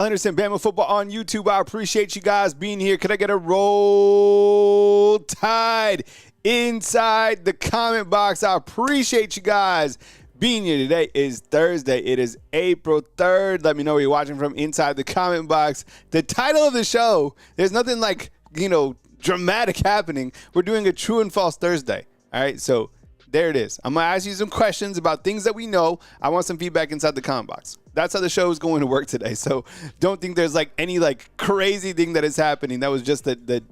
Understand Bama football on YouTube. I appreciate you guys being here. Could I get a roll tide inside the comment box? I appreciate you guys being here. Today is Thursday. It is April 3rd. Let me know where you're watching from inside the comment box. The title of the show, there's nothing like, dramatic happening. We're doing a true and false Thursday. All right, so there it is. I'm going to ask you some questions about things that we know. I want some feedback inside the comment box. That's how the show is going to work today. So don't think there's any crazy thing that is happening. That was just the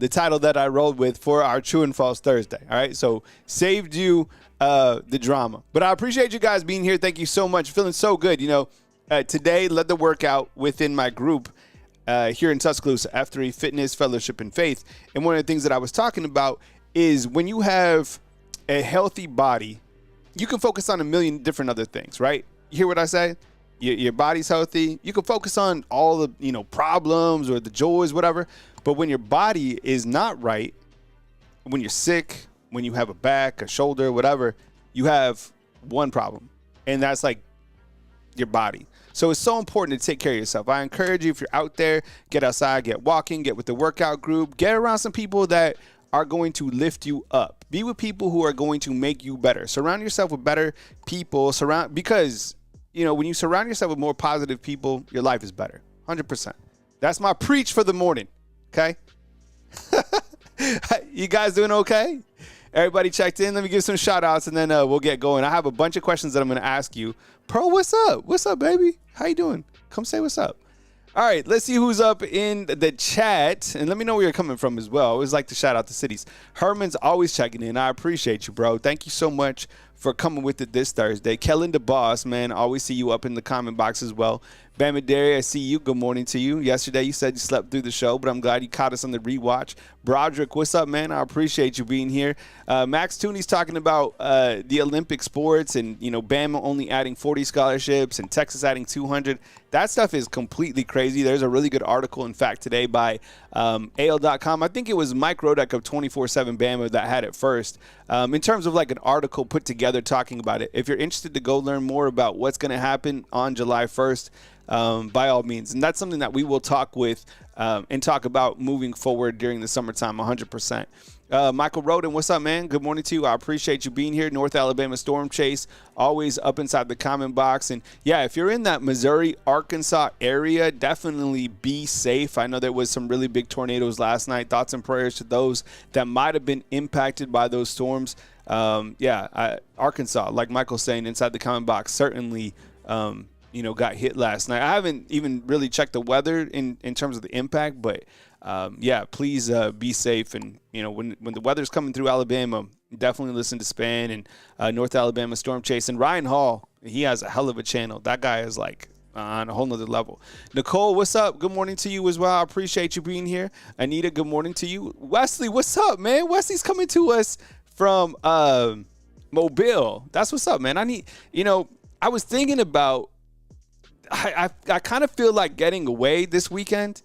title that I rolled with for our True and False Thursday. All right. So saved you the drama. But I appreciate you guys being here. Thank you so much. Feeling so good. Today led the workout within my group here in Tuscaloosa, F3 Fitness, Fellowship, and Faith. And one of the things that I was talking about is when you have a healthy body, you can focus on a million different other things, right? You hear what I say? Your body's healthy. You can focus on all the, problems or the joys, whatever. But when your body is not right, when you're sick, when you have a back, a shoulder, whatever, you have one problem. And that's your body. So it's so important to take care of yourself. I encourage you, if you're out there, get outside, get walking, get with the workout group, get around some people that are going to lift you up. Be with people who are going to make you better. Surround yourself with better people. Because when you surround yourself with more positive people, your life is better. 100%. That's my preach for the morning. Okay. You guys doing okay? Everybody checked in. Let me give some shout outs and then we'll get going. I have a bunch of questions that I'm going to ask you. Pearl, what's up? What's up, baby? How you doing? Come say what's up. All right, let's see who's up in the chat. And let me know where you're coming from as well. I always like to shout out the cities. Herman's always checking in. I appreciate you, bro. Thank you so much for coming with it this Thursday. Kellen the boss, man. Always see you up in the comment box as well. Bama Derry, I see you. Good morning to you. Yesterday you said you slept through the show, but I'm glad you caught us on the rewatch. Broderick, what's up, man? I appreciate you being here. Max Tooney's talking about the Olympic sports and, Bama only adding 40 scholarships and Texas adding 200. That stuff is completely crazy. There's a really good article, in fact, today by AL.com. I think it was Mike Rodak of 24/7 Bama that had it first. In terms of an article put together talking about it. If you're interested to go learn more about what's going to happen on July 1st, by all means. And that's something that we will talk with and talk about moving forward during the summertime, 100%. Michael Roden, what's up, man? Good morning to you. I appreciate you being here. North Alabama Storm Chase, always up inside the comment box. And, yeah, if you're in that Missouri, Arkansas area, definitely be safe. I know there was some really big tornadoes last night. Thoughts and prayers to those that might have been impacted by those storms. Arkansas, like Michael's saying inside the comment box, certainly got hit last night. I haven't even really checked the weather in terms of the impact, but please be safe. And when the weather's coming through Alabama, definitely listen to Span and North Alabama Storm Chase. And Ryan Hall, he has a hell of a channel. That guy is on a whole nother level. Nicole, what's up? Good morning to you as well. I appreciate you being here. Anita, good morning to you. Wesley, what's up, man? Wesley's coming to us from Mobile. That's what's up, man. I was thinking about, I kind of feel like getting away this weekend,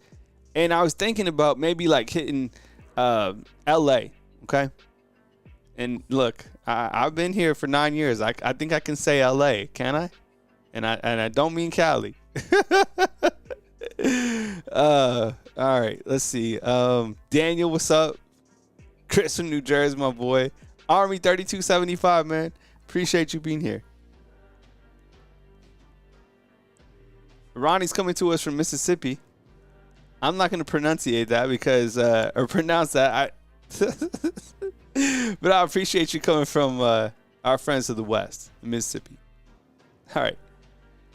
and I was thinking about maybe hitting L.A., okay? And look, I've been here for 9 years. I think I can say L.A., can I? And I don't mean Cali. All right, let's see. Daniel, what's up? Chris from New Jersey, my boy. Army 3275, man. Appreciate you being here. Ronnie's coming to us from Mississippi. I'm not going to pronunciate that or pronounce that. But I appreciate you coming from our friends to the west, Mississippi. All right.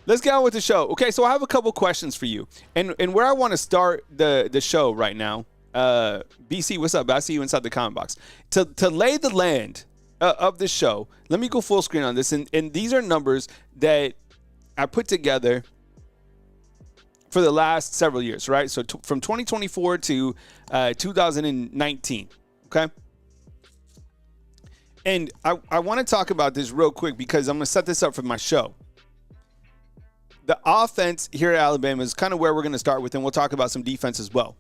Let's get on with the show. Okay, so I have a couple questions for you. And where I want to start the show right now, BC, what's up? I see you inside the comment box. To lay the land of the show, let me go full screen on this. And these are numbers that I put together for the last several years, right? So from 2024 to 2019, okay? And I want to talk about this real quick because I'm going to set this up for my show. The offense here at Alabama is kind of where we're going to start with, and we'll talk about some defense as well.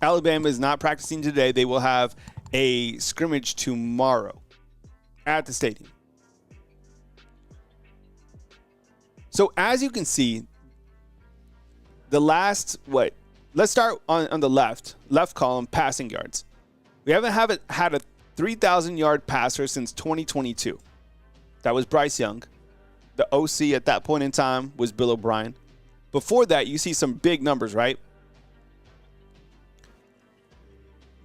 Alabama is not practicing today. They will have a scrimmage tomorrow at the stadium. So as you can see, the last, let's start on the left column, passing yards. We haven't had a 3,000-yard passer since 2022. That was Bryce Young. The OC at that point in time was Bill O'Brien. Before that, you see some big numbers, right?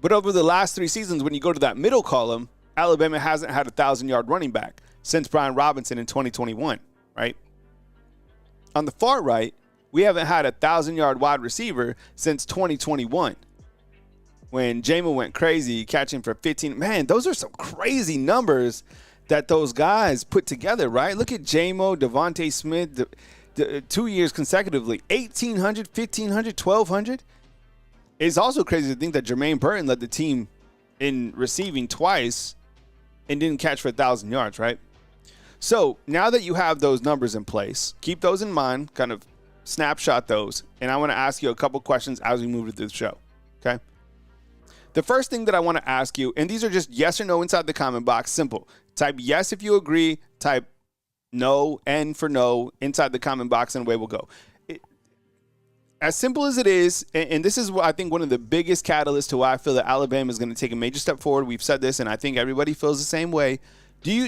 But over the last 3 seasons, when you go to that middle column, Alabama hasn't had a 1,000-yard running back since Brian Robinson in 2021, right? On the far right, we haven't had a 1,000-yard wide receiver since 2021 when Jamo went crazy catching for 15. Man, those are some crazy numbers that those guys put together, right? Look at Jamo, Devontae Smith, 2 years consecutively, 1,800, 1,500, 1,200. It's also crazy to think that Jermaine Burton led the team in receiving twice and didn't catch for 1,000 yards, right? So now that you have those numbers in place, keep those in mind, kind of snapshot those, and I want to ask you a couple questions as we move through the show, okay? The first thing that I want to ask you, and these are just yes or no inside the comment box, simple. Type yes if you agree, type no, N for no, inside the comment box, and away we'll go. As simple as it is, and this is what I think one of the biggest catalysts to why I feel that Alabama is going to take a major step forward. We've said this, and I think everybody feels the same way.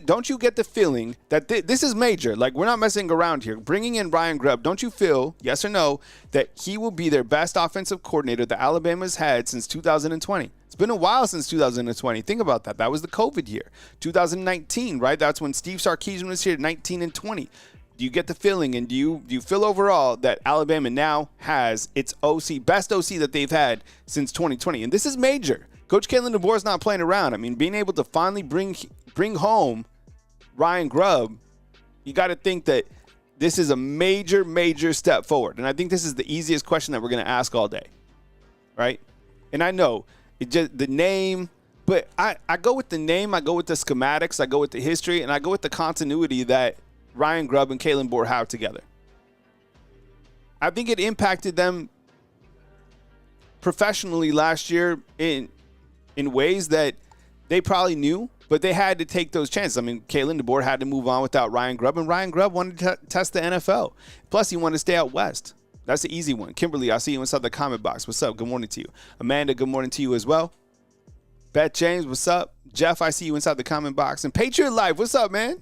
Don't you get the feeling that this is major? Like, we're not messing around here. Bringing in Ryan Grubb, don't you feel, yes or no, that he will be their best offensive coordinator that Alabama's had since 2020? It's been a while since 2020. Think about that. That was the COVID year. 2019, right? That's when Steve Sarkisian was here, 19 and 20. Do you get the feeling, and do you feel overall that Alabama now has its best OC that they've had since 2020? And this is major. Coach Kalen DeBoer is not playing around. I mean, being able to finally bring home Ryan Grubb, you got to think that this is a major, major step forward. And I think this is the easiest question that we're going to ask all day, right? And I know it just the name, but I go with the name, I go with the schematics, I go with the history, and I go with the continuity that Ryan Grubb and Kalen DeBoer have together. I think it impacted them professionally last year in ways that they probably knew, but they had to take those chances. I mean, Kalen DeBoer had to move on without Ryan Grubb, and Ryan Grubb wanted to test the NFL. Plus, he wanted to stay out west. That's the easy one. Kimberly, I see you inside the comment box. What's up? Good morning to you. Amanda, good morning to you as well. Beth James, what's up? Jeff, I see you inside the comment box. And Patriot Life, what's up, man?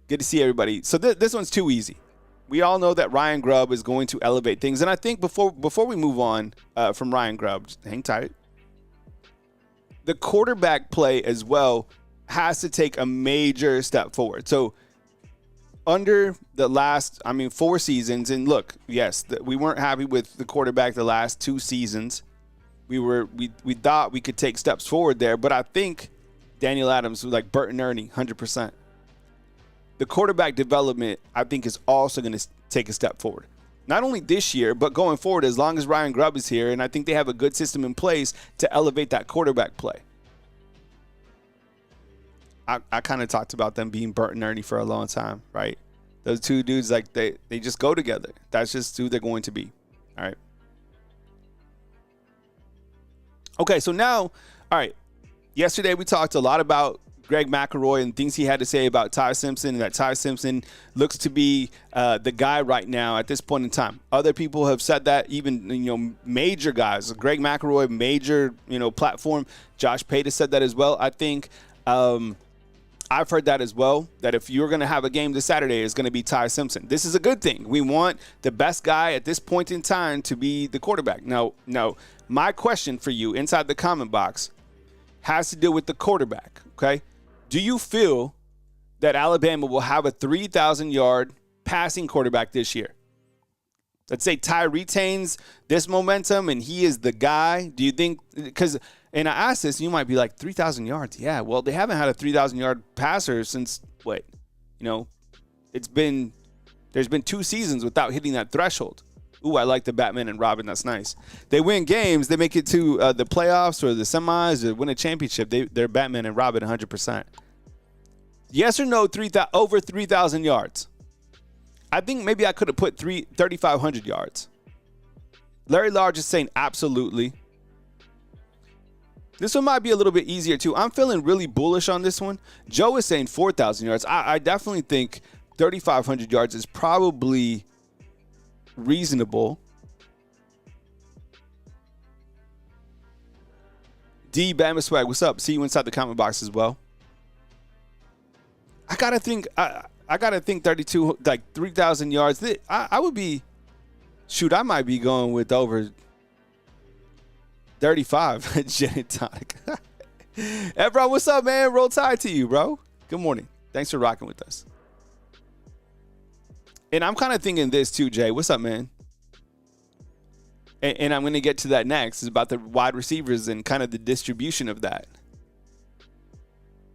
Good to see everybody. So this one's too easy. We all know that Ryan Grubb is going to elevate things. And I think before we move on from Ryan Grubb, just hang tight. The quarterback play as well has to take a major step forward. So under the last, 4 seasons, and look, yes, we weren't happy with the quarterback the last 2 seasons. We thought we could take steps forward there, but I think Daniel Adams was like Bert and Ernie, 100%. The quarterback development, I think, is also going to take a step forward. Not only this year, but going forward, as long as Ryan Grubb is here, and I think they have a good system in place to elevate that quarterback play. I kind of talked about them being Bert and Ernie for a long time, right? Those two dudes, like, they just go together. That's just who they're going to be, all right? Okay, so now, all right, yesterday we talked a lot about Greg McElroy and things he had to say about Ty Simpson, and that Ty Simpson looks to be the guy right now at this point in time. Other people have said that, even, major guys. Greg McElroy, major, platform. Josh Pate said that as well. I think I've heard that as well, that if you're going to have a game this Saturday, it's going to be Ty Simpson. This is a good thing. We want the best guy at this point in time to be the quarterback. Now, my question for you inside the comment box has to do with the quarterback, okay? Do you feel that Alabama will have a 3,000-yard passing quarterback this year? Let's say Ty retains this momentum and he is the guy. Do you think – because – and I asked this, you might be like, 3,000 yards? Yeah, well, they haven't had a 3,000-yard passer since what? There's been 2 seasons without hitting that threshold. Ooh, I like the Batman and Robin. That's nice. They win games. They make it to the playoffs or the semis or win a championship. They're Batman and Robin 100%. Yes or no, over 3,000 yards? I think maybe I could have put 3,500 yards. Larry Large is saying absolutely. This one might be a little bit easier, too. I'm feeling really bullish on this one. Joe is saying 4,000 yards. I definitely think 3,500 yards is probably reasonable. D Bama Swag, what's up? See you inside the comment box as well. I gotta think 32, like 3,000 yards. I would be, shoot, I might be going with over 35 gin and tonic. Hey, bro, what's up, man? Roll Tide to you, bro. Good morning. Thanks for rocking with us. And I'm kind of thinking this too, Jay. What's up, man? And I'm going to get to that next. It's about the wide receivers and kind of the distribution of that.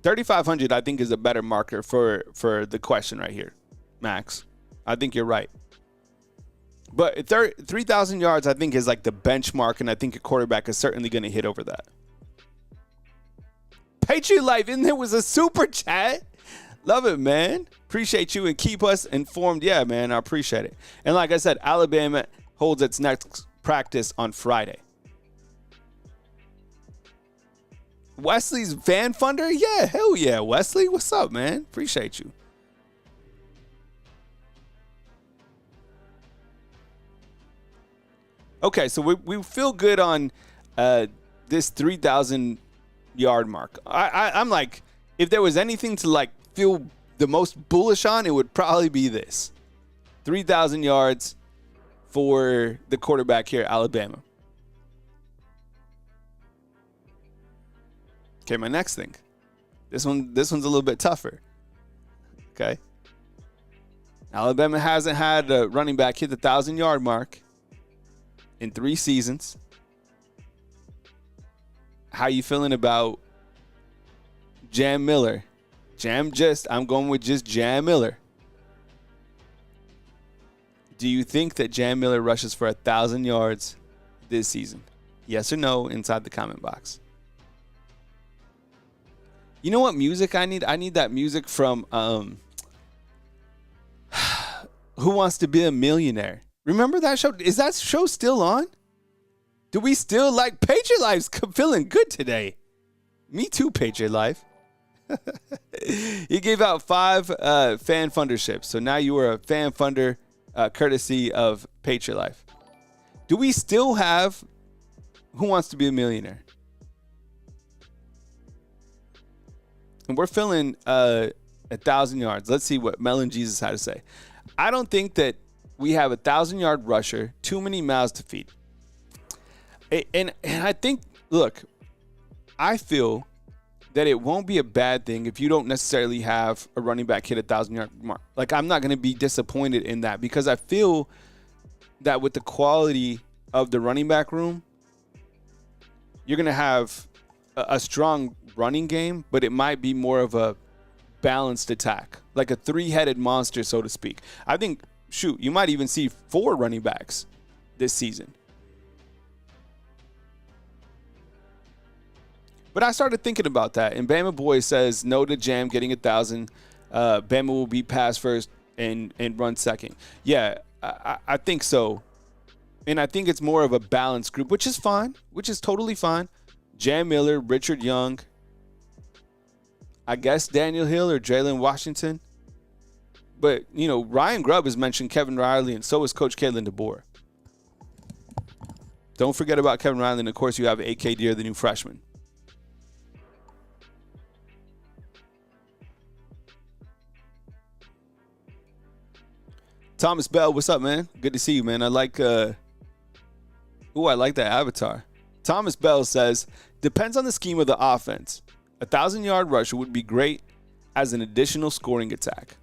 3,500, I think, is a better marker for the question right here, Max. I think you're right. But 3,000 yards, I think, is like the benchmark, and I think a quarterback is certainly going to hit over that. Patriot Life, and there was a super chat. Love it, man. Appreciate you and keep us informed. Yeah, man, I appreciate it. And like I said, Alabama holds its next practice on Friday. Wesley's Fan Funder? Yeah, hell yeah, Wesley. What's up, man? Appreciate you. Okay, so we feel good on this 3,000 yard mark. I'm like, if there was anything to like feel the most bullish on, it would probably be this. 3,000 yards for the quarterback here at Alabama. Okay, my next thing. This one's a little bit tougher. Okay. Alabama hasn't had a running back hit the 1,000-yard mark in 3 seasons. How you feeling about Jam Miller? I'm going with just Jam Miller. Do you think that Jam Miller rushes for 1,000 yards this season? Yes or no inside the comment box. You know what music I need? I need that music from Who Wants to Be a Millionaire? Remember that show? Is that show still on? Do we still like Patriot Life's feeling good today? Me too, Patriot Life. He gave out 5 fan funderships. So now you are a fan funder courtesy of Patriot Life. Do we still have Who Wants to Be a Millionaire? And we're filling 1,000 yards. Let's see what Melon Jesus had to say. I don't think that we have a 1,000-yard rusher, too many mouths to feed. And I think, look, I feel that it won't be a bad thing if you don't necessarily have a running back hit a 1,000-yard mark. Like, I'm not going to be disappointed in that because I feel that with the quality of the running back room, you're going to have a strong running game, but it might be more of a balanced attack, like a 3-headed monster, so to speak. I think, shoot, you might even see 4 running backs this season. But I started thinking about that, and Bama Boy says no to Jam getting 1,000. Bama will be pass first and run second. Yeah, I think so. And I think it's more of a balanced group, which is fine, which is totally fine. Jam Miller, Richard Young, I guess Daniel Hill or Jalen Washington. But, you know, Ryan Grubb has mentioned Kevin Riley, and so has Coach Kalen DeBoer. Don't forget about Kevin Riley, and, of course, you have A.K. Deere, the new freshman. Thomas Bell, what's up, man? Good to see you, man. I like I like that avatar. Thomas Bell says, depends on the scheme of the offense. 1,000-yard rusher would be great as an additional scoring attack.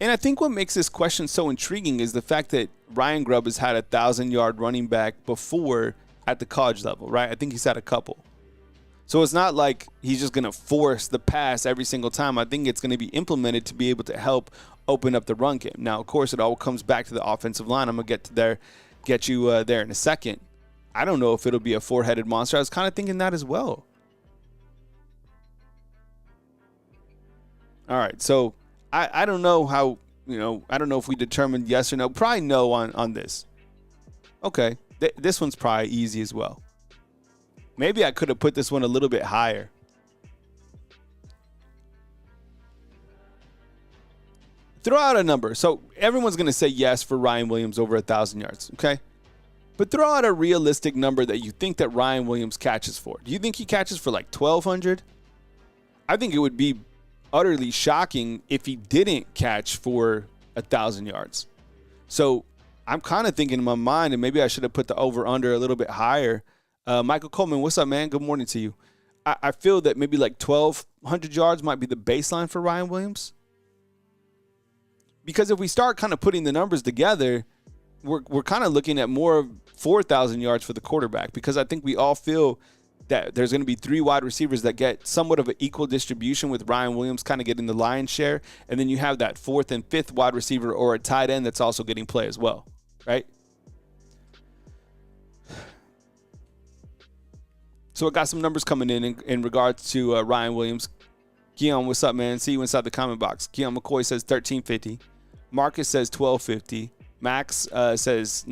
And I think what makes this question so intriguing is the fact that Ryan Grubb has had a 1,000-yard running back before at the college level, right? I think he's had a couple. So it's not like he's just going to force the pass every single time. I think it's going to be implemented to be able to help open up the run game. Now, of course, it all comes back to the offensive line. I'm going to get you there in a second. I don't know if it'll be a 4-headed monster. I was kind of thinking that as well. All right, so I don't know how, I don't know if we determined yes or no. Probably no on this. Okay, this one's probably easy as well. Maybe I could have put this one a little bit higher. Throw out a number. So everyone's going to say yes for Ryan Williams over 1,000 yards, okay? But throw out a realistic number that you think that Ryan Williams catches for. Do you think he catches for like 1,200? I think it would be utterly shocking if he didn't catch for 1,000 yards. So I'm kind of thinking in my mind, and maybe I should have put the over-under a little bit higher. Michael Coleman, what's up, man? Good morning to you. I feel that maybe like 1,200 yards might be the baseline for Ryan Williams. Because if we start kind of putting the numbers together, we're kind of looking at more of 4,000 yards for the quarterback, because I think we all feel that there's going to be 3 wide receivers that get somewhat of an equal distribution, with Ryan Williams kind of getting the lion's share. And then you have that 4th and 5th wide receiver or a tight end that's also getting play as well, right? So I got some numbers coming in regards to Ryan Williams. Keon, what's up, man? See you inside the comment box. Keon McCoy says 1,350. Marcus says 1,250. Max says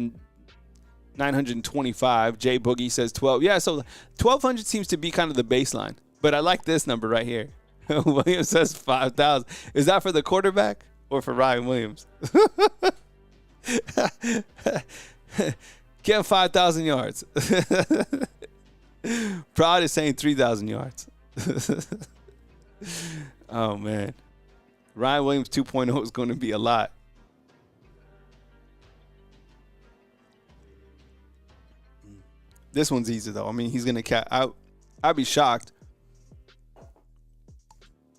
925. Jay Boogie says 12. Yeah, so 1,200 seems to be kind of the baseline. But I like this number right here. Williams says 5,000. Is that for the quarterback or for Ryan Williams? Get him 5,000 yards. Prod is saying 3,000 yards. Oh, man. Ryan Williams 2.0 is going to be a lot. This one's easy, though. I mean, he's going to catch. I'd be shocked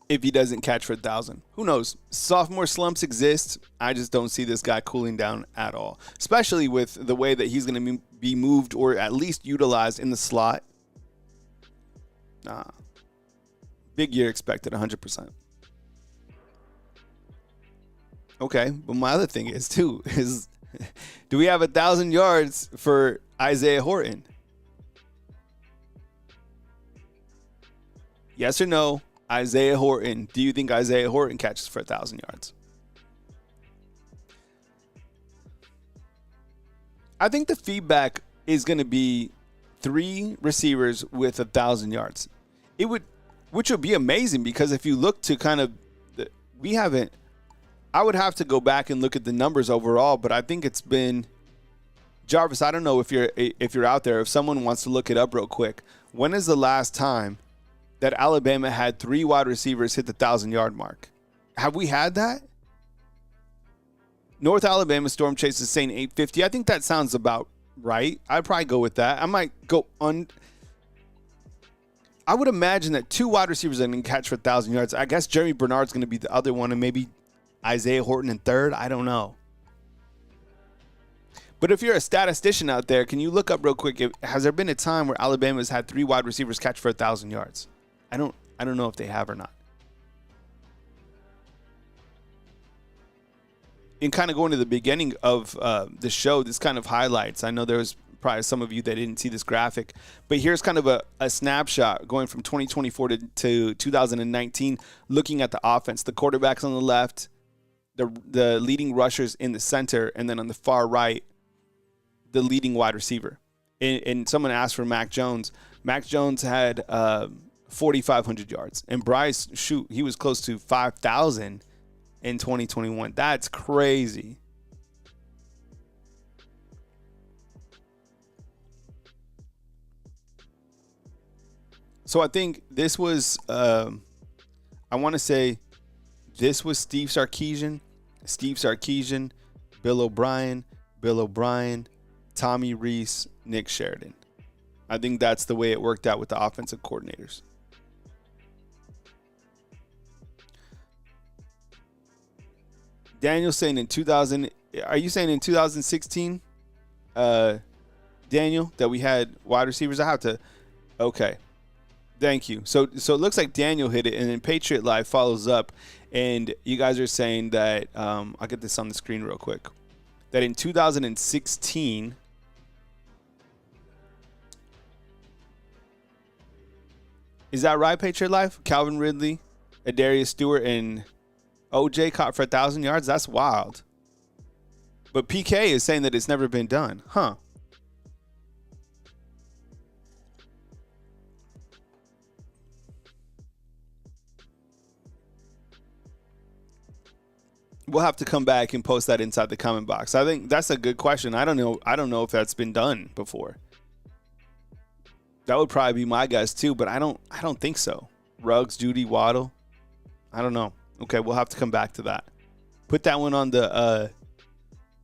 if he doesn't catch for 1,000. Who knows? Sophomore slumps exist. I just don't see this guy cooling down at all, especially with the way that he's going to be moved or at least utilized in the slot. Nah. Big year expected, 100%. Okay, but my other thing is, too, is do we have 1,000 yards for Isaiah Horton? Yes or no? Isaiah Horton. Do you think Isaiah Horton catches for 1,000 yards? I think the feedback is going to be 3 receivers with 1,000 yards. Which would be amazing, because if you look to kind of, we haven't. I would have to go back and look at the numbers overall, but I think it's been. Jarvis, I don't know if you're out there. If someone wants to look it up real quick, when is the last time that Alabama had 3 wide receivers hit the 1,000-yard mark? Have we had that? North Alabama Storm Chase is saying 850. I think that sounds about right. I'd probably go with that. I might go on. I would imagine that 2 wide receivers are going to catch for 1,000 yards. I guess Jeremy Bernard's going to be the other one, and maybe Isaiah Horton in third. I don't know. But if you're a statistician out there, can you look up real quick? Has there been a time where Alabama's had 3 wide receivers catch for 1,000 yards? I don't know if they have or not. In kind of going to the beginning of the show, this kind of highlights. I know there was probably some of you that didn't see this graphic, but here's kind of a snapshot going from 2024 to 2019, looking at the offense. The quarterbacks on the left, the leading rushers in the center, and then on the far right, the leading wide receiver. And someone asked for Mac Jones. Mac Jones had 4,500 yards. And Bryce, he was close to 5,000 in 2021. That's crazy. So I think this was, I want to say this was Steve Sarkisian, Bill O'Brien, Tommy Rees, Nick Sheridan. I think that's the way it worked out with the offensive coordinators. Daniel saying in 2000, are you saying in 2016, Daniel, that we had wide receivers? I have to, okay. Thank you. So it looks like Daniel hit it, and then Patriot Live follows up, and you guys are saying that, I'll get this on the screen real quick, that in 2016, is that right, Patriot Life? Calvin Ridley, Adarius Stewart, and OJ caught for 1,000 yards? That's wild. But PK is saying that it's never been done. Huh. We'll have to come back and post that inside the comment box. I think that's a good question. I don't know if that's been done before. That would probably be my guess too, but I don't think so. Ruggs, Judy, Waddle. I don't know. Okay, we'll have to come back to that. Put that one on the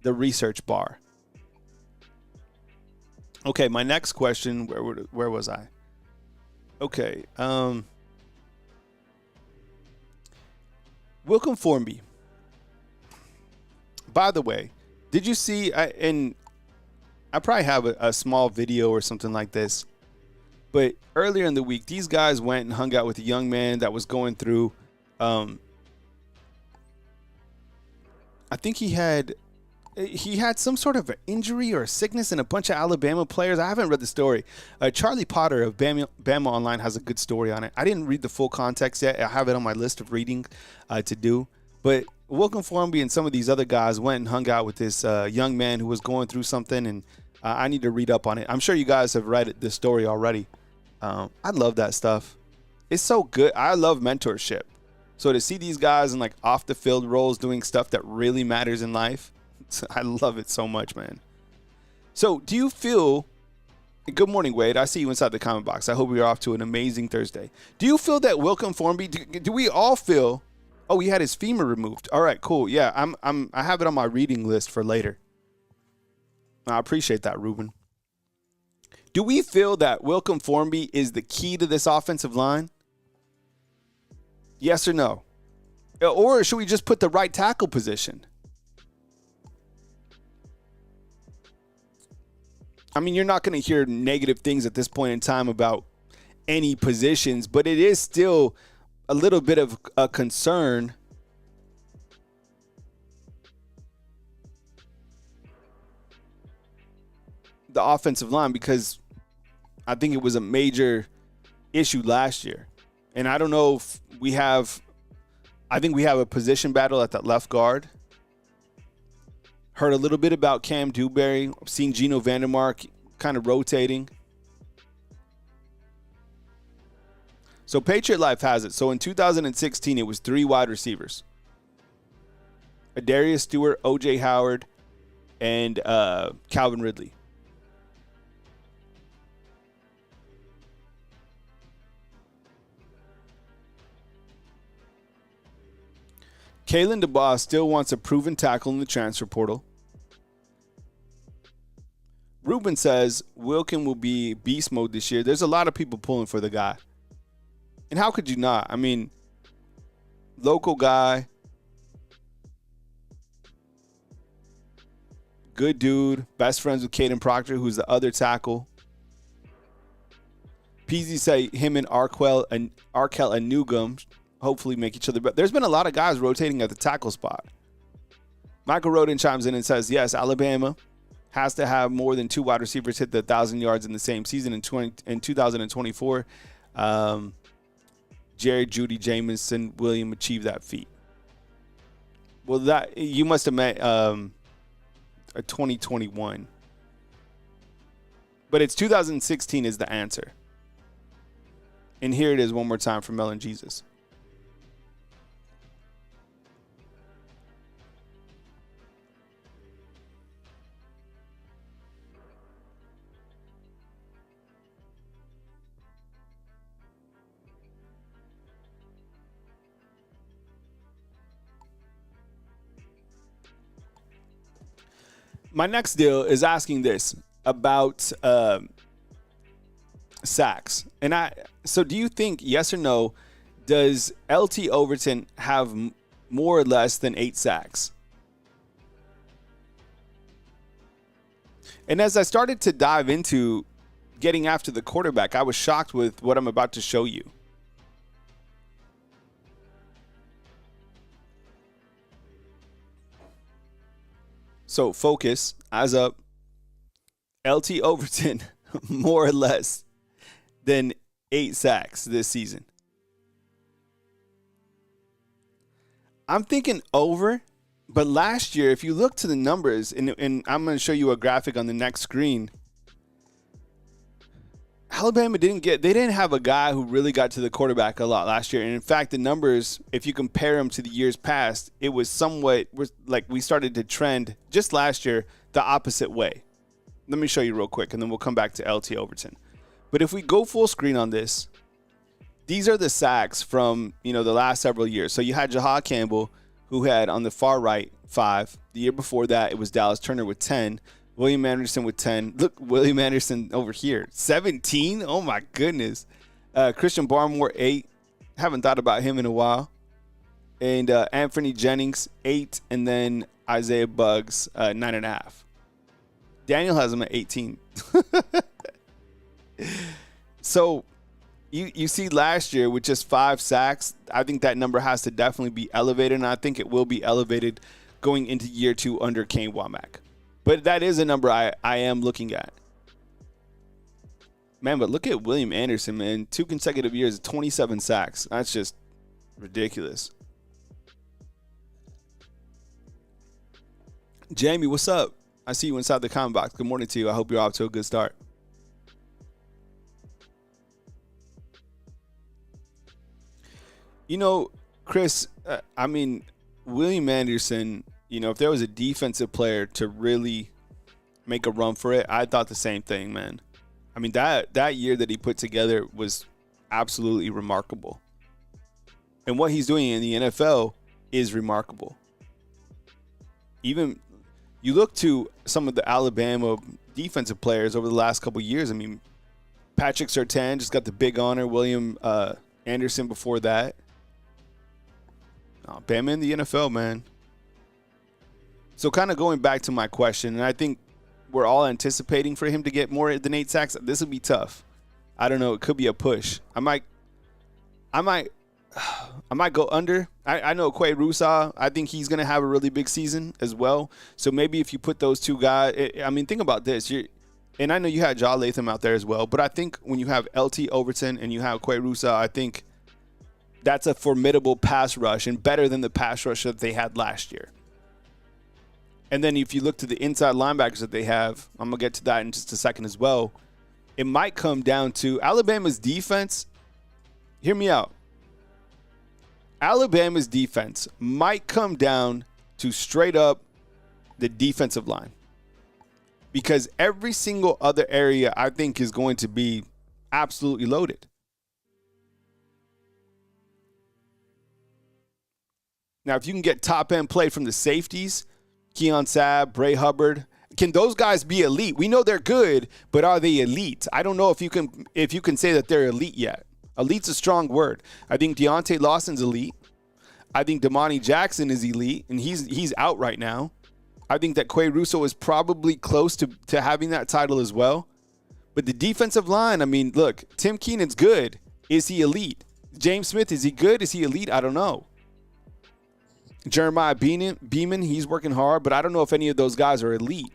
research bar. Okay, my next question. Where was I? Okay. Wilcom Formby. By the way, did you see? And I probably have a small video or something like this. But earlier in the week, these guys went and hung out with a young man that was going through. I think he had some sort of an injury or a sickness, and a bunch of Alabama players. I haven't read the story. Charlie Potter of Bama Online has a good story on it. I didn't read the full context yet. I have it on my list of reading to do. But Wilcom Formby and some of these other guys went and hung out with this young man who was going through something, and I need to read up on it. I'm sure you guys have read this story already. I love that stuff. It's so good. I love mentorship. So to see these guys in like off the field roles doing stuff that really matters in life, I love it so much, man. So do you feel, good morning, Wade. I see you inside the comment box. I hope you're off to an amazing Thursday. Do you feel that Wilcom Formby, do we all feel, oh, he had his femur removed. All right, cool. Yeah, I have it on my reading list for later. I appreciate that, Ruben. Do we feel that Wilcom Formby is the key to this offensive line? Yes or no? Or should we just put the right tackle position? I mean, you're not going to hear negative things at this point in time about any positions, but it is still a little bit of a concern. The offensive line, because I think it was a major issue last year. And I don't know if I think we have a position battle at that left guard. Heard a little bit about Cam Dewberry. Seen Geno Vandermark kind of rotating. So Patriot Life has it. So in 2016, it was 3 wide receivers. Adarius Stewart, O.J. Howard, and Calvin Ridley. Kalen DeBoss still wants a proven tackle in the transfer portal. Ruben says Wilcom will be beast mode this year. There's a lot of people pulling for the guy. And how could you not? I mean, local guy, good dude, best friends with Caden Proctor, who's the other tackle. Peasy say him and Arkell and Newgum hopefully make each other better. There's been a lot of guys rotating at the tackle spot. Michael Roden chimes in and says, yes, Alabama has to have more than 2 wide receivers hit the 1,000 yards in the same season in 2024. Jerry, Judy, Jamison, William achieved that feat. Well, that you must have met a 2021. But it's 2016 is the answer. And here it is one more time from Melon Jesus. My next deal is asking this about sacks. So do you think, yes or no, does LT Overton have more or less than 8 sacks? And as I started to dive into getting after the quarterback, I was shocked with what I'm about to show you. So focus, eyes up. LT Overton, more or less than 8 sacks this season. I'm thinking over, but last year, if you look to the numbers, and I'm going to show you a graphic on the next screen. Alabama didn't have a guy who really got to the quarterback a lot last year. And in fact, the numbers, if you compare them to the years past, it was somewhat like we started to trend just last year the opposite way. Let me show you real quick, and then we'll come back to LT Overton. But if we go full screen on this, these are the sacks from, the last several years. So you had Jahad Campbell, who had on the far right 5. The year before that, it was Dallas Turner with 10. William Anderson with 10. Look, William Anderson over here, 17. Oh my goodness. Christian Barmore 8. Haven't thought about him in a while. And Anthony Jennings 8, and then Isaiah Buggs 9.5. Daniel has him at 18. So you see last year with just 5 sacks, I think that number has to definitely be elevated, and I think it will be elevated going into year 2 under Kane Womack. But that is a number I am looking at. Man, but look at William Anderson, man. 2 consecutive years, 27 sacks. That's just ridiculous. Jamie, what's up? I see you inside the comment box. Good morning to you. I hope you're off to a good start. Chris, William Anderson, if there was a defensive player to really make a run for it, I thought the same thing, man. I mean, that year that he put together was absolutely remarkable. And what he's doing in the NFL is remarkable. Even you look to some of the Alabama defensive players over the last couple of years. I mean, Patrick Surtain just got the big honor. William Anderson before that. Oh, Bama in the NFL, man. So kind of going back to my question, and I think we're all anticipating for him to get more than 8 sacks. This will be tough. I don't know. It could be a push. I might go under. I know Quay Rusa. I think he's going to have a really big season as well. So maybe if you put those 2 guys, think about this. And I know you had Ja Latham out there as well, but I think when you have LT Overton and you have Quay Rusa, I think that's a formidable pass rush and better than the pass rush that they had last year. And then if you look to the inside linebackers that they have, I'm going to get to that in just a second as well. It might come down to Alabama's defense. Hear me out. Alabama's defense might come down to straight up the defensive line. Because every single other area I think is going to be absolutely loaded. Now, if you can get top-end play from the safeties, Keon Sabb, Bray Hubbard, can those guys be elite? We know they're good, but are they elite? I don't know if you can say that they're elite yet. Elite's a strong word. I think Deontay Lawson's elite. I think Damani Jackson is elite, and he's out right now. I think that Quay Russo is probably close to having that title as well. But the defensive line, look, Tim Keenan's good. Is he elite? James Smith, is he good? Is he elite? I don't know. Jeremiah Beeman, he's working hard, but I don't know if any of those guys are elite.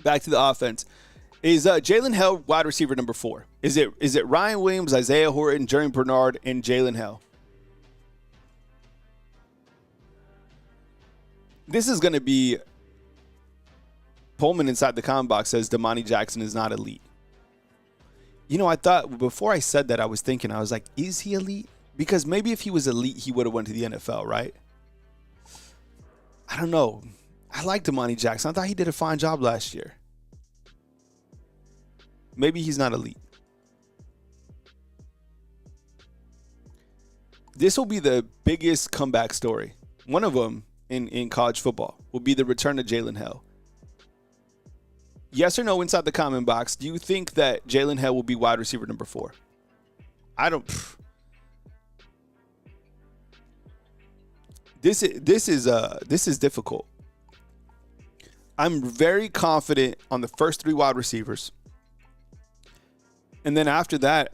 Back to the offense. Is Jalen Hell wide receiver number 4? Is it Ryan Williams, Isaiah Horton, Jeremy Bernard, and Jalen Hell? This is going to be... Pullman inside the comment box says Damani Jackson is not elite. I thought before I said that, I was like, is he elite? Because maybe if he was elite, he would have went to the NFL, right? I don't know. I like Damani Jackson. I thought he did a fine job last year. Maybe he's not elite. This will be the biggest comeback story. One of them in college football will be the return of Jalen Hell. Yes or no inside the comment box. Do you think that Jalen Hell will be wide receiver number 4? I don't. This is difficult. I'm very confident on the first 3 wide receivers. And then after that,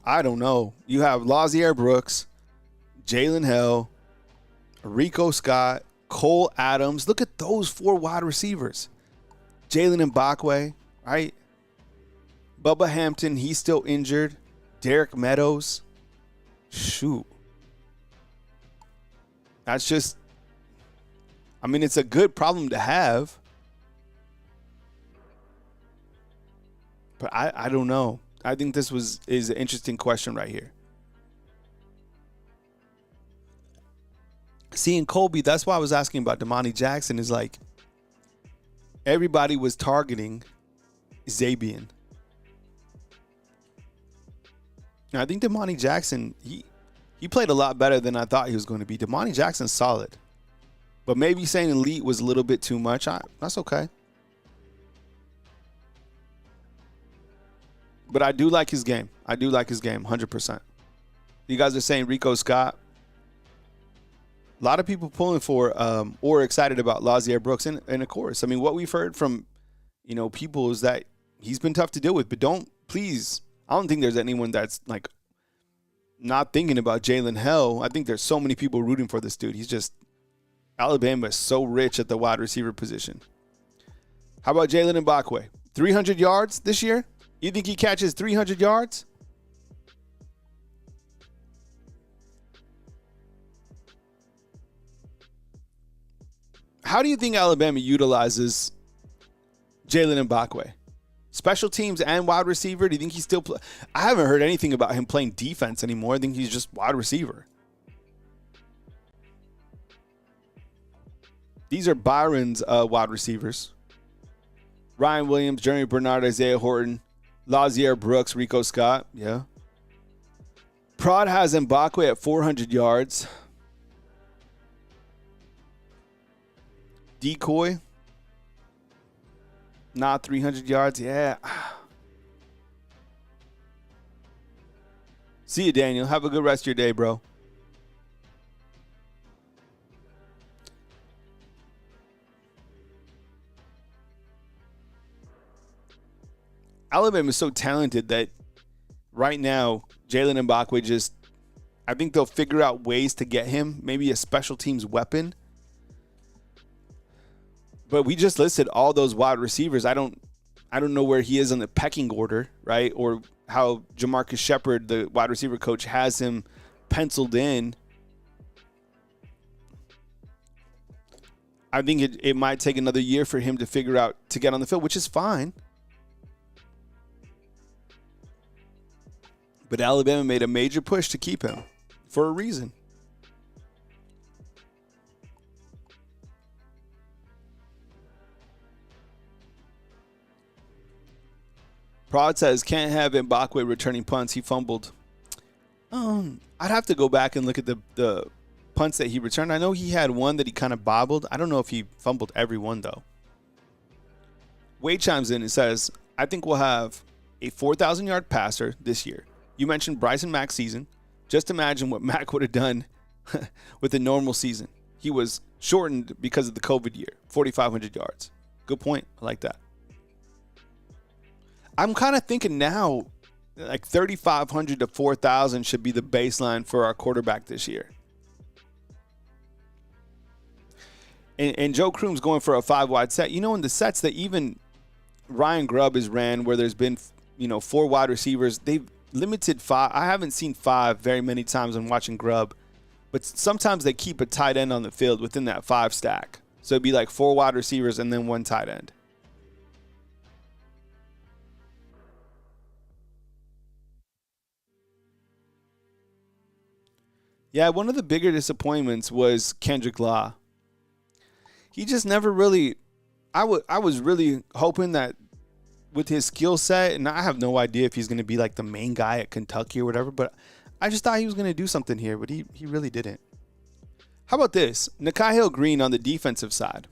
I don't know. You have Lazier Brooks, Jalen Hell, Rico Scott, Cole Adams. Look at those 4 wide receivers. Jalen Mbakwe, right? Bubba Hampton, he's still injured. Derek Meadows. Shoot. That's just, I mean, it's a good problem to have. But I don't know. I think this is an interesting question right here. Seeing Colby, that's why I was asking about Damani Jackson, is like everybody was targeting Zabian. And I think Damani Jackson, he played a lot better than I thought he was going to be. Damani Jackson's solid. But maybe saying elite was a little bit too much. That's okay. But I do like his game. I do like his game, 100%. You guys are saying Rico Scott. A lot of people pulling for or excited about Lazier Brooks. And of course, I mean, what we've heard from, people is that he's been tough to deal with. But please, I don't think there's anyone that's like not thinking about Jalen Hell. I think there's so many people rooting for this dude. Alabama is so rich at the wide receiver position. How about Jalen Mbakwe? 300 yards this year? You think he catches 300 yards? How do you think Alabama utilizes Jalen Mbakwe? Special teams and wide receiver? Do you think he's still I haven't heard anything about him playing defense anymore. I think he's just wide receiver. These are Byron's wide receivers. Ryan Williams, Jeremy Bernard, Isaiah Horton, Lazier Brooks, Rico Scott. Yeah. Prod has Mbakwe at 400 yards. Decoy. Not 300 yards. Yeah. See you, Daniel. Have a good rest of your day, bro. Alabama is so talented that right now, Jalen Mbakwe I think they'll figure out ways to get him, maybe a special teams weapon. But we just listed all those wide receivers. I don't know where he is on the pecking order, right? Or how Jamarcus Shepard, the wide receiver coach, has him penciled in. I think it might take another year for him to figure out to get on the field, which is fine. But Alabama made a major push to keep him for a reason. Prod says, can't have Mbakwe returning punts. He fumbled. I'd have to go back and look at the punts that he returned. I know he had one that he kind of bobbled. I don't know if he fumbled every one, though. Wade chimes in and says, I think we'll have a 4,000-yard passer this year. You mentioned Bryson Mack's season. Just imagine what Mack would have done with a normal season. He was shortened because of the COVID year, 4,500 yards. Good point. I like that. I'm kind of thinking now, like 3,500 to 4,000 should be the baseline for our quarterback this year. And Joe Kroom's going for a 5-wide set. In the sets that even Ryan Grubb has ran, where there's been, 4 wide receivers, they've limited 5. I haven't seen 5 very many times when watching Grubb, but sometimes they keep a tight end on the field within that 5 stack. So it'd be like 4 wide receivers and then 1 tight end. Yeah, one of the bigger disappointments was Kendrick Law. He just never really I was really hoping that with his skill set, and I have no idea if he's going to be like the main guy at Kentucky or whatever, but I just thought he was going to do something here, but he really didn't. How about this? Nikhil Green on the defensive side.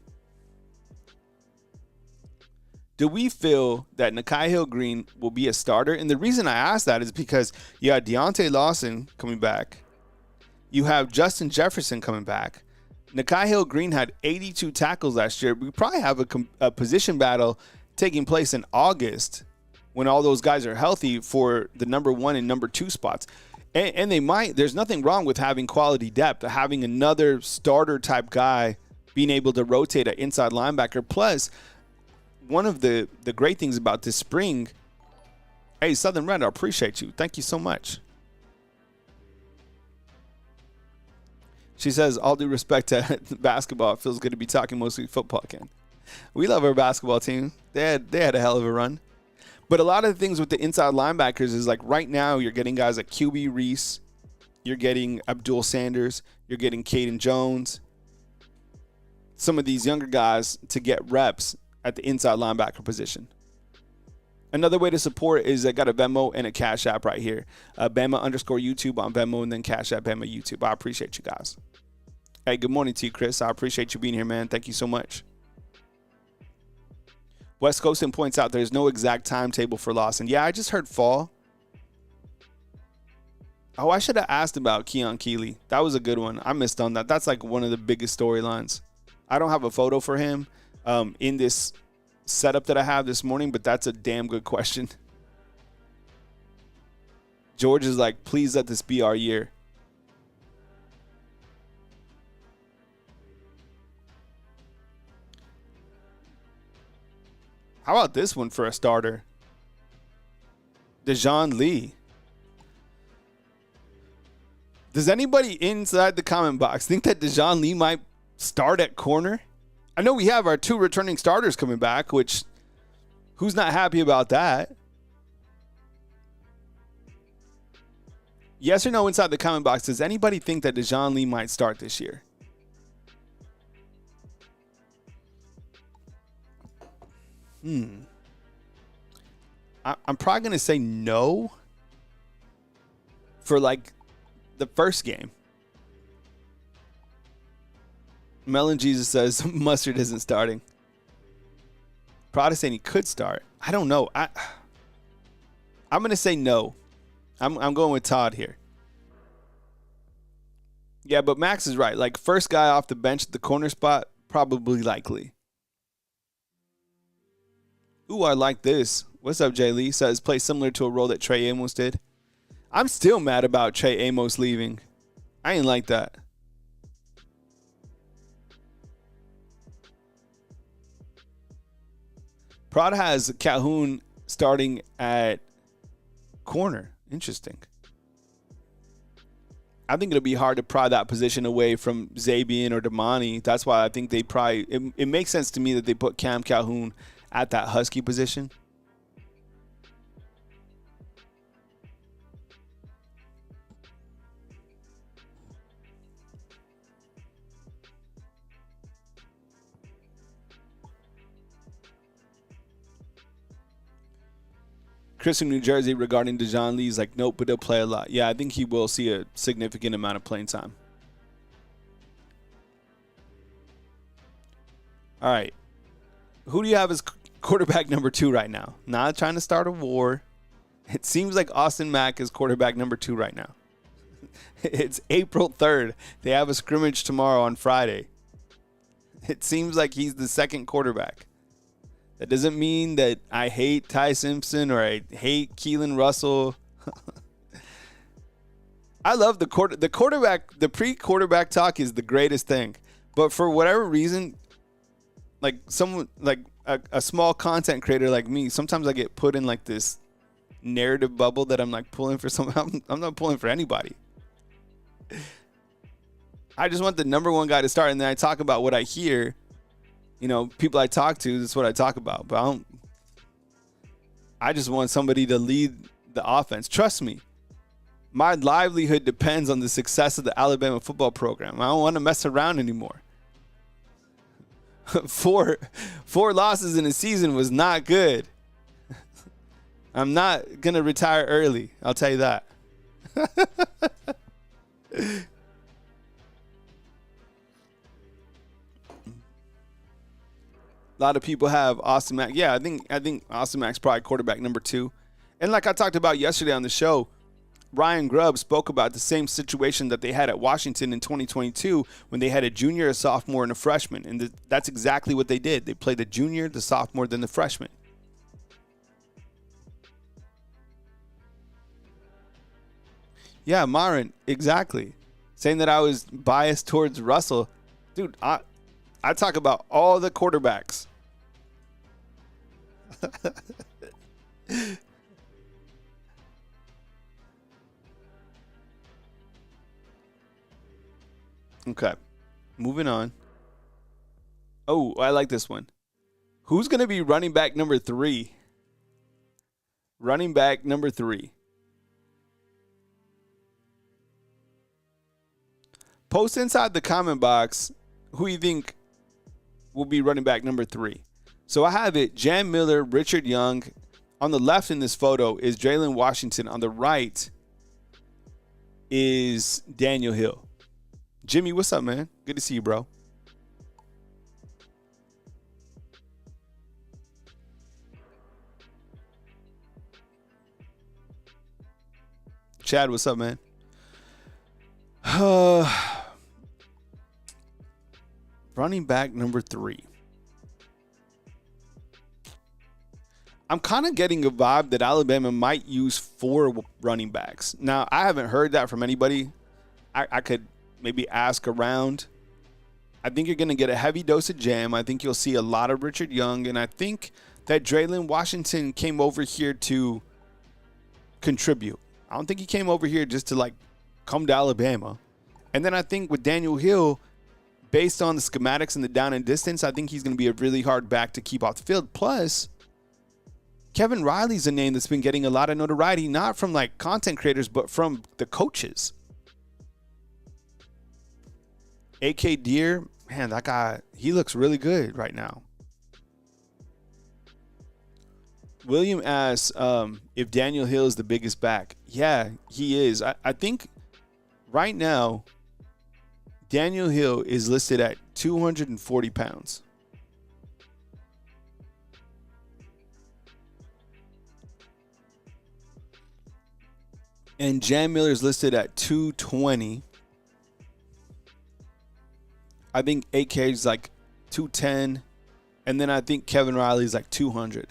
Do we feel that Nikhil Green will be a starter? And the reason I ask that is because you had Deontay Lawson coming back. You have Justin Jefferson coming back. Nikhil Green had 82 tackles last year. We probably have a position battle taking place in August when all those guys are healthy for the number 1 and number 2 spots. And they might. There's nothing wrong with having quality depth, having another starter type guy being able to rotate an inside linebacker. Plus, one of the great things about this spring, hey, Southern Red, I appreciate you. Thank you so much. She says, all due respect to basketball, it feels good to be talking mostly football again. We love our basketball team. They had a hell of a run. But a lot of the things with the inside linebackers is like right now you're getting guys like QB Reese. You're getting Abdul Sanders. You're getting Caden Jones. Some of these younger guys to get reps at the inside linebacker position. Another way to support is I got a Venmo and a Cash App right here. Bama_YouTube on Venmo and then Cash App Bama YouTube. I appreciate you guys. Hey, good morning to you, Chris. I appreciate you being here, man. Thank you so much. West Coastin points out there's no exact timetable for Lawson. Yeah, I just heard fall. Oh, I should have asked about Keon Keeley. That was a good one. I missed on that. That's like one of the biggest storylines. I don't have a photo for him in this setup that I have this morning, but that's a damn good question. George is like, please let this be our year. How about this one for a starter? Dejon Lee. Does anybody inside the comment box think that Dejon Lee might start at corner? I know we have our 2 returning starters coming back, which who's not happy about that? Yes or no inside the comment box. Does anybody think that Dejon Lee might start this year? I'm probably going to say no for like the first game. Melon Jesus says Mustard isn't starting. Protestant, he could start. I don't know. I'm going to say no. I'm going with Todd here. Yeah, but Max is right. Like first guy off the bench at the corner spot, probably likely. Ooh, I like this. What's up, Jay Lee? Says play similar to a role that Trey Amos did. I'm still mad about Trey Amos leaving. I ain't like that. Prod has Calhoun starting at corner. Interesting. I think it'll be hard to pry that position away from Zabian or Damani. That's why I think they probably it makes sense to me that they put Cam Calhoun at that Husky position. Chris in New Jersey regarding Dejon Lee's like, nope, but he'll play a lot. Yeah, I think he will see a significant amount of playing time. All right. Who do you have as quarterback number 2 right now? Not trying to start a war. It seems like Austin Mack is quarterback number 2 right now. It's April 3rd. They have a scrimmage tomorrow on Friday. It seems like he's the second quarterback. That doesn't mean that I hate Ty Simpson or I hate Keelan Russell. I love the quarterback. The pre-quarterback talk is the greatest thing. But for whatever reason, like someone like a small content creator like me, sometimes I get put in like this narrative bubble that I'm like pulling for someone. I'm not pulling for anybody. I just want the number 1 guy to start, and then I talk about what I hear. You know, people I talk to, that's what I talk about. But I just want somebody to lead the offense. Trust me, my livelihood depends on the success of the Alabama football program. I don't want to mess around anymore. Four losses in a season was not good. I'm not going to retire early. I'll tell you that. A lot of people have Austin Mack. Yeah, I think Austin Mack's probably quarterback number 2. And like I talked about yesterday on the show, Ryan Grubb spoke about the same situation that they had at Washington in 2022 when they had a junior, a sophomore, and a freshman. And that's exactly what they did. They played the junior, the sophomore, then the freshman. Yeah, Myron, exactly. Saying that I was biased towards Russell. Dude, I talk about all the quarterbacks. Okay. Moving on. Oh, I like this one. Who's going to be running back number 3? Running back number 3. Post inside the comment box who you think will be running back number 3. So I have it, Jam Miller, Richard Young. On the left in this photo is Jalen Washington. On the right is Daniel Hill. Jimmy, what's up, man? Good to see you, bro. Chad, what's up, man? Running back number 3. I'm kind of getting a vibe that Alabama might use 4 running backs. Now, I haven't heard that from anybody. I could maybe ask around. I think you're going to get a heavy dose of Jam. I think you'll see a lot of Richard Young. And I think that Jalen Washington came over here to contribute. I don't think he came over here just to, like, come to Alabama. And then I think with Daniel Hill, based on the schematics and the down and distance, I think he's going to be a really hard back to keep off the field. Plus, Kevin Riley's a name that's been getting a lot of notoriety, not from like content creators, but from the coaches. AK Deer, man, that guy, he looks really good right now. William asks if Daniel Hill is the biggest back. Yeah, he is. I think right now, Daniel Hill is listed at 240 pounds. And Jam Miller is listed at 220. I think AK is like 210. And then I think Kevin Riley is like 200.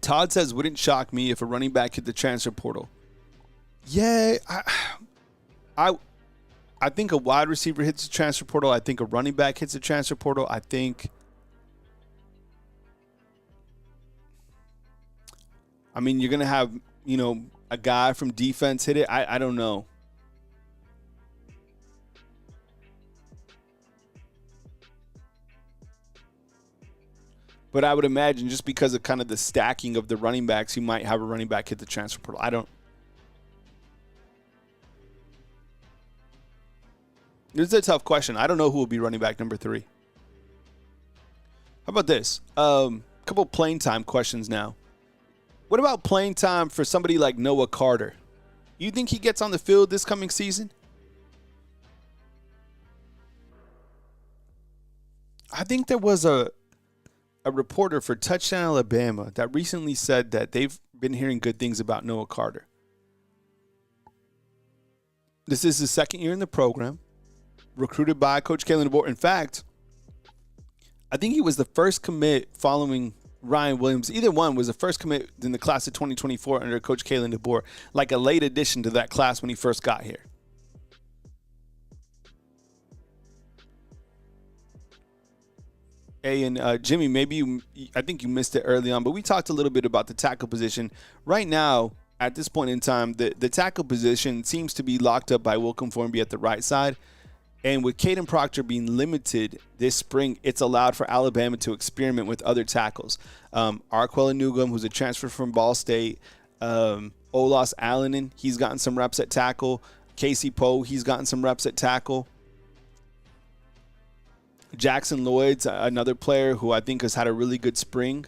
Todd says, wouldn't shock me if a running back hit the transfer portal. Yeah, I think a wide receiver hits the transfer portal. I think a running back hits the transfer portal. I mean, you're going to have, a guy from defense hit it. I don't know. But I would imagine just because of kind of the stacking of the running backs, you might have a running back hit the transfer portal. This is a tough question. I don't know who will be running back number 3. How about this? Couple playing time questions now. What about playing time for somebody like Noah Carter? You think he gets on the field this coming season? I think there was a reporter for Touchdown Alabama that recently said that they've been hearing good things about Noah Carter. This is his second year in the program, recruited by Coach Kalen DeBoer. In fact, I think he was the first commit following Ryan Williams. Either one was the first commit in the class of 2024 under Coach Kalen DeBoer, like a late addition to that class when he first got here. Hey, and Jimmy, I think you missed it early on, but we talked a little bit about the tackle position. Right now, at this point in time, the tackle position seems to be locked up by Wilcom Formby at the right side. And with Caden Proctor being limited this spring, it's allowed for Alabama to experiment with other tackles. Arquella Newgum, who's a transfer from Ball State. Olas Allenin, he's gotten some reps at tackle. Casey Poe, he's gotten some reps at tackle. Jackson Lloyd's another player who I think has had a really good spring.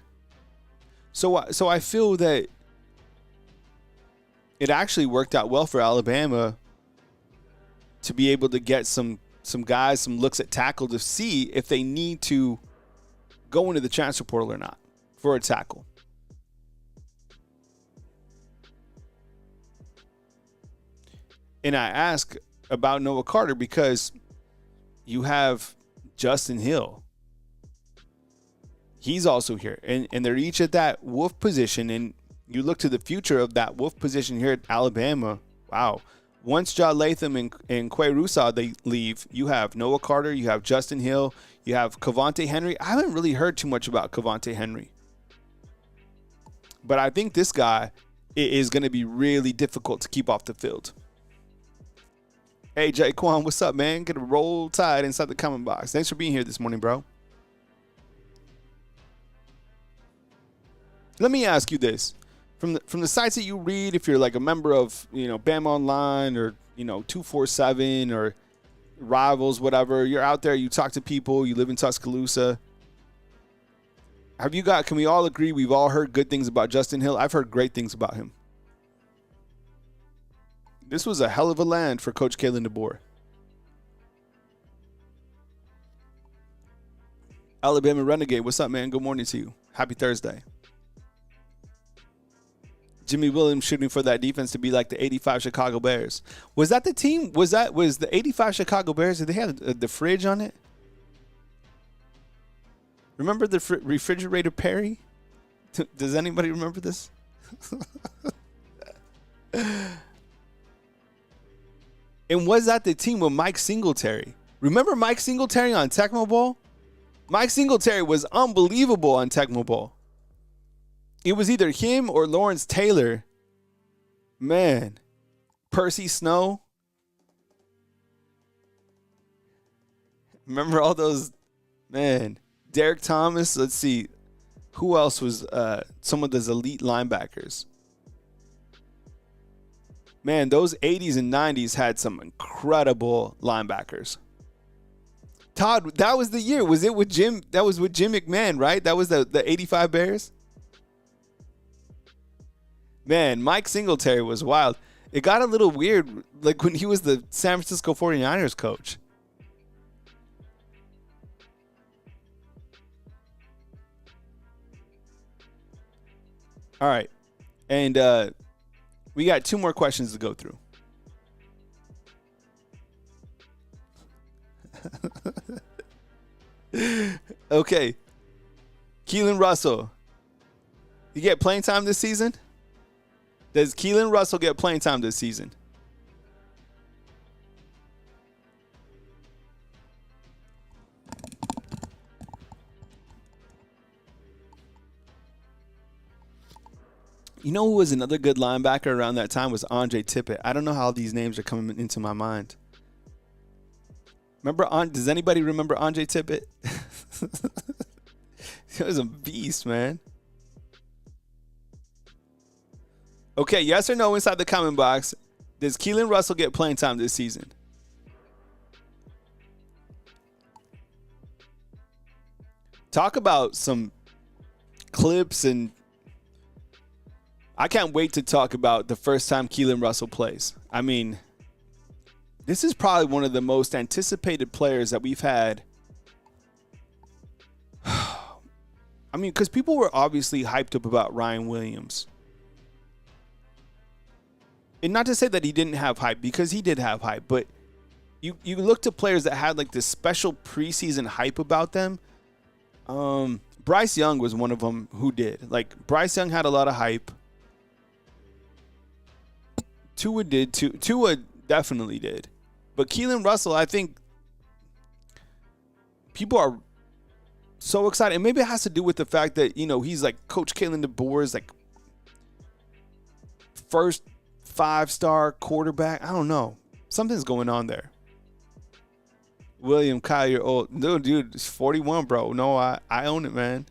So I feel that it actually worked out well for Alabama to be able to get some guys, some looks at tackle to see if they need to go into the transfer portal or not for a tackle. And I ask about Noah Carter because you have Justin Hill. He's also here. And they're each at that wolf position. And you look to the future of that wolf position here at Alabama. Wow. Once John Latham and Quay Rusaw, they leave, you have Noah Carter, you have Justin Hill, you have Cavante Henry. I haven't really heard too much about Cavante Henry. But I think this guy it is going to be really difficult to keep off the field. Hey, Jaquan, what's up, man? Get a roll tide inside the comment box. Thanks for being here this morning, bro. Let me ask you this. From the sites that you read, if you're like a member of, Bama Online or, 247 or Rivals, whatever, you're out there, you talk to people, you live in Tuscaloosa. Can we all agree we've all heard good things about Justin Hill? I've heard great things about him. This was a hell of a land for Coach Kalen DeBoer. Alabama Renegade, what's up, man? Good morning to you. Happy Thursday. Jimmy Williams shooting for that defense to be like the 85 Chicago Bears. Was that the team? Was the 85 Chicago Bears? Did they have the fridge on it? Remember the refrigerator Perry? Does anybody remember this? And was that the team with Mike Singletary? Remember Mike Singletary on Tecmo Bowl? Mike Singletary was unbelievable on Tecmo Bowl. It was either him or Lawrence Taylor. Man. Percy Snow. Remember all those? Man. Derek Thomas. Let's see. Who else was some of those elite linebackers? Man, those 80s and 90s had some incredible linebackers. Todd, that was the year. Was it with Jim? That was with Jim McMahon, right? That was the 85 Bears? Man, Mike Singletary was wild. It got a little weird, like when he was the San Francisco 49ers coach. All right. And we got 2 more questions to go through. Okay. Keelan Russell. You get playing time this season? Does Keelan Russell get playing time this season? You know who was another good linebacker around that time was Andre Tippett. I don't know how these names are coming into my mind. Does anybody remember Andre Tippett? He was a beast, man. Okay, yes or no inside the comment box. Does Keelan Russell get playing time this season? Talk about some clips, and I can't wait to talk about the first time Keelan Russell plays. I mean, this is probably one of the most anticipated players that we've had. I mean, because people were obviously hyped up about Ryan Williams. And not to say that he didn't have hype, because he did have hype, but you look to players that had like this special preseason hype about them. Bryce Young was one of them who did. Like, Bryce Young had a lot of hype. Tua did too. Tua definitely did. But Keelan Russell, I think people are so excited. And maybe it has to do with the fact that, he's like Coach Kalen DeBoer's like first 5-star quarterback. I don't know. Something's going on there. William Kyle, you're old. Dude, it's 41, bro. No, I own it, man.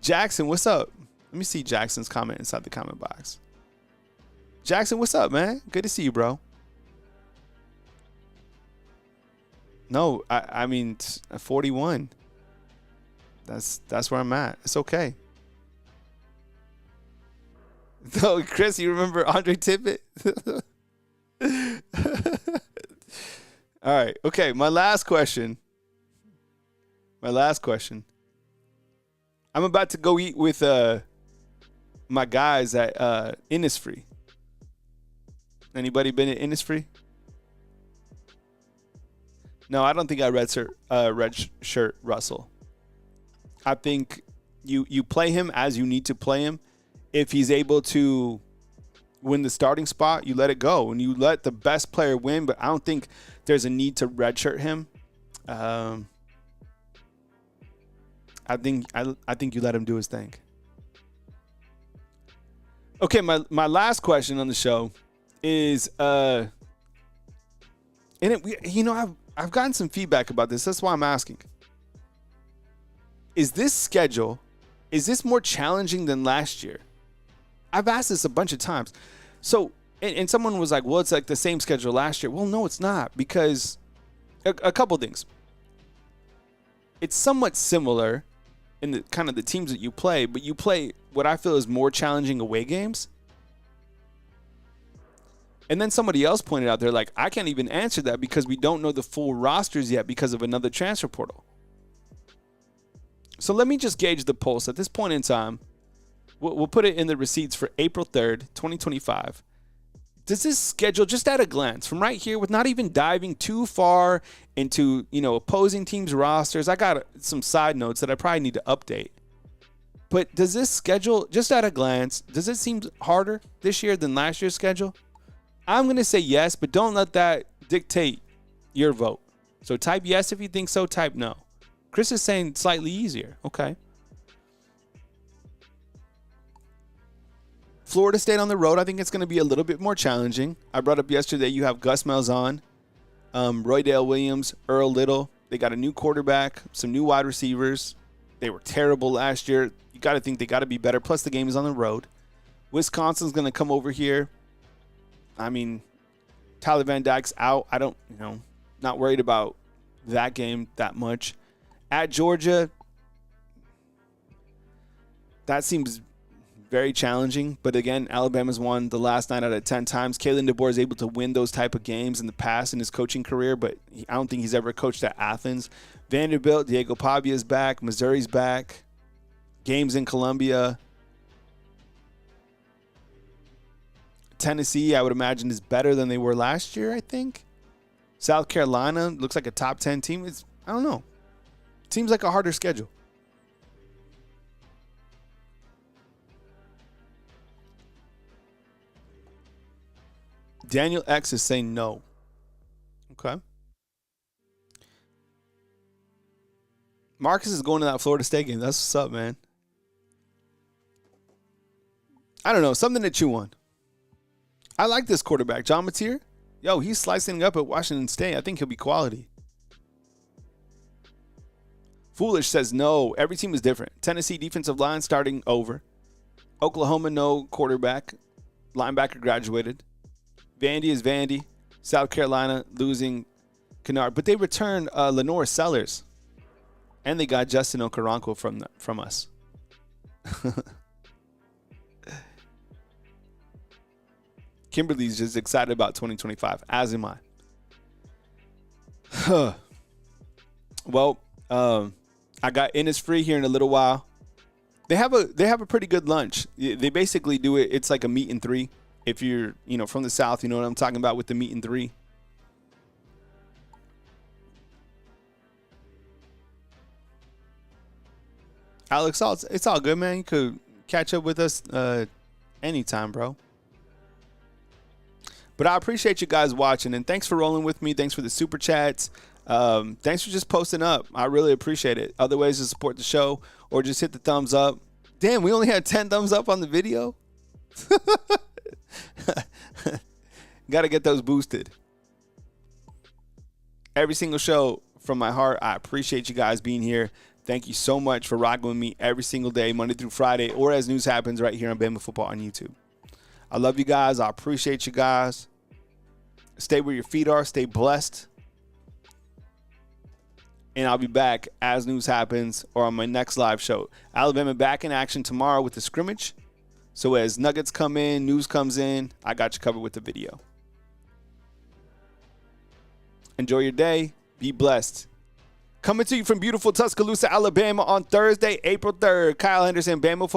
Jackson, what's up? Let me see Jackson's comment inside the comment box. Jackson, what's up, man? Good to see you, bro. No, I mean, 41. That's where I'm at. It's okay. No, Chris, you remember Andre Tippett? All right. Okay, my last question. I'm about to go eat with my guys at Innisfree. Anybody been at Innisfree? No, I don't think I redshirt Russell. I think you play him as you need to play him. If he's able to win the starting spot, you let it go. And you let the best player win, but I don't think there's a need to redshirt him. I think you let him do his thing. Okay, my last question on the show is, I've gotten some feedback about this. That's why I'm asking. Is this schedule, is this more challenging than last year? I've asked this a bunch of times. So, and someone was like, well, it's like the same schedule last year. Well, no, it's not, because a couple things. It's somewhat similar in the kind of the teams that you play, but you play what I feel is more challenging away games. And then somebody else pointed out, they're like, I can't even answer that because we don't know the full rosters yet because of another transfer portal. So let me just gauge the pulse. At this point in time, we'll put it in the receipts for April 3rd, 2025. Does this schedule, just at a glance, from right here, with not even diving too far into, opposing teams' rosters, I got some side notes that I probably need to update. But does this schedule, just at a glance, does it seem harder this year than last year's schedule? I'm going to say yes, but don't let that dictate your vote. So type yes if you think so, type no. Chris is saying slightly easier. Okay. Florida State on the road, I think it's going to be a little bit more challenging. I brought up yesterday you have Gus Malzahn, Roydale Williams, Earl Little. They got a new quarterback, some new wide receivers. They were terrible last year. You got to think they got to be better. Plus, the game is on the road. Wisconsin's going to come over here. I mean, Tyler Van Dyke's out. I don't, not worried about that game that much. At Georgia, that seems very challenging. But again, Alabama's won the last 9 out of 10 times. Kalen DeBoer is able to win those type of games in the past in his coaching career, but I don't think he's ever coached at Athens. Vanderbilt, Diego Pavia's back. Missouri's back. Games in Columbia. Tennessee, I would imagine, is better than they were last year, I think. South Carolina looks like a top 10 team. I don't know. It seems like a harder schedule. Daniel X is saying no. Okay. Marcus is going to that Florida State game. That's what's up, man. I don't know. Something to chew on. I like this quarterback, John Mateer. Yo, he's slicing up at Washington State. I think he'll be quality. Foolish says no. Every team is different. Tennessee defensive line starting over. Oklahoma, no quarterback. Linebacker graduated. Vandy is Vandy. South Carolina losing Kennard. But they returned Lenore Sellers. And they got Justin Okoronkwo from us. Kimberly's just excited about 2025, as am I. Well, I got Innisfree here in a little while. They have a pretty good lunch. They basically do it. It's like a meat and three. If you're from the South, you know what I'm talking about with the meat and three. Alex, it's all good, man. You could catch up with us anytime, bro. But I appreciate you guys watching, and thanks for rolling with me. Thanks for the super chats. Thanks for just posting up. I really appreciate it. Other ways to support the show, or just hit the thumbs up. Damn, we only had 10 thumbs up on the video. Got to get those boosted. Every single show from my heart. I appreciate you guys being here. Thank you so much for rocking with me every single day, Monday through Friday, or as news happens right here on Bama Football on YouTube. I love you guys. I appreciate you guys. Stay where your feet are. Stay blessed. And I'll be back as news happens or on my next live show. Alabama back in action tomorrow with the scrimmage. So as nuggets come in, news comes in, I got you covered with the video. Enjoy your day. Be blessed. Coming to you from beautiful Tuscaloosa, Alabama on Thursday, April 3rd. Kyle Henderson, Bama Football.